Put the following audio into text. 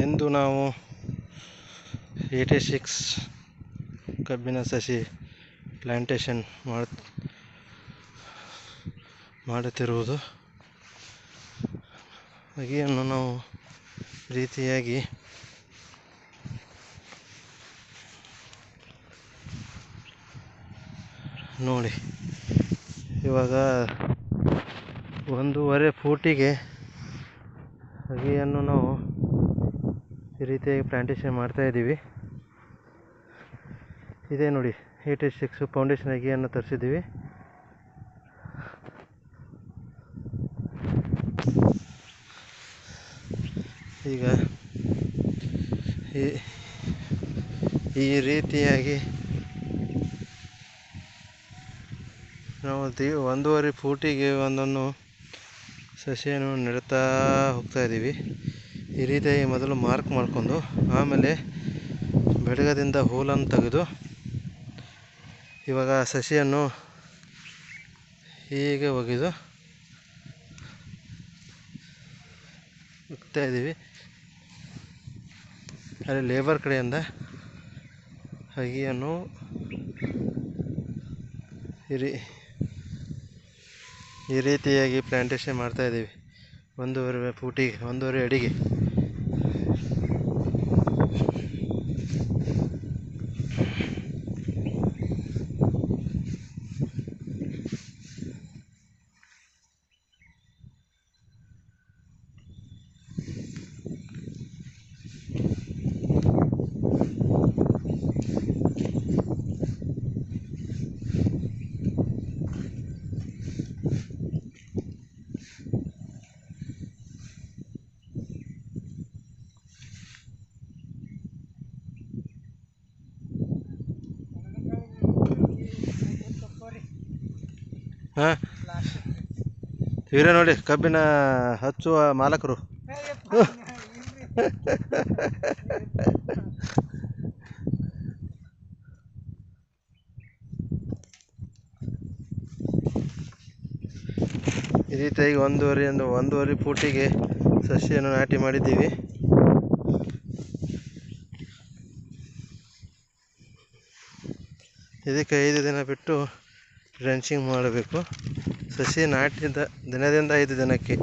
ಇಂದು ನಾವು 86 ಕಬ್ಬಿನ ಸಸಿ ಪ್ಲಾಂಟೇಶನ್ ಮಾಡುತ್ತಿರುವುದು. ಅಗಿಯನ್ನು ನಾವು ರೀತಿಯಾಗಿ ನೋಡಿ, ಇವಾಗ 1.5 ಫೂಟಿಗೆ ಅಗಿಯನ್ನು ನಾವು ಈ ರೀತಿಯಾಗಿ ಪ್ಲಾಂಟೇಶನ್ ಮಾಡ್ತಾ ಇದ್ದೀವಿ. ಇದೇ ನೋಡಿ 86 ಫೌಂಡೇಶನ್ ಅಗಿಯನ್ನು ತರಿಸಿದ್ದೀವಿ. ಈಗ ಈ ರೀತಿಯಾಗಿ ನಾವು 1.5 ಫೂಟಿಗೆ ಒಂದನ್ನು ಸಸಿಯನ್ನು ನೆಡ್ತಾ ಹೋಗ್ತಾ ಇದ್ದೀವಿ. ಈ ರೀತಿಯಾಗಿ ಮೊದಲು ಮಾರ್ಕ್ ಮಾಡಿಕೊಂಡು ಆಮೇಲೆ ಬೆಡಗದಿಂದ ಹೂಲನ್ನು ತೆಗೆದು ಇವಾಗ ಸಸಿಯನ್ನು ಹೀಗೆ ಒಗೆದು ಹೋಗ್ತಾ ಇದ್ದೀವಿ. ಅಲ್ಲಿ ಲೇಬರ್ ಕಡೆಯಿಂದ ಅಗಿಯನ್ನು ಈ ರೀತಿಯಾಗಿ ಪ್ಲಾಂಟೇಶನ್ ಮಾಡ್ತಾ ಇದ್ದೀವಿ. 1.5 ಫೂಟಿಗೆ 1.5 ಅಡಿಗೆ. ಹಾಂ, ಇವರೇ ನೋಡಿ ಕಬ್ಬಿನ ಹಚ್ಚುವ ಮಾಲಕರು. ಈ ರೀತಿಯಾಗಿ 1.5 ಫೂಟಿಗೆ ಸಸಿಯನ್ನು ನಾಟಿ ಮಾಡಿದ್ದೀವಿ. ಇದಕ್ಕೆ 5 ದಿನ ಬಿಟ್ಟು ಡ್ರೆಂಚಿಂಗ್ ಮಾಡಬೇಕು. ಸಸಿ ನಾಟಿದ ದಿನದಿಂದ 5 ದಿನಕ್ಕೆ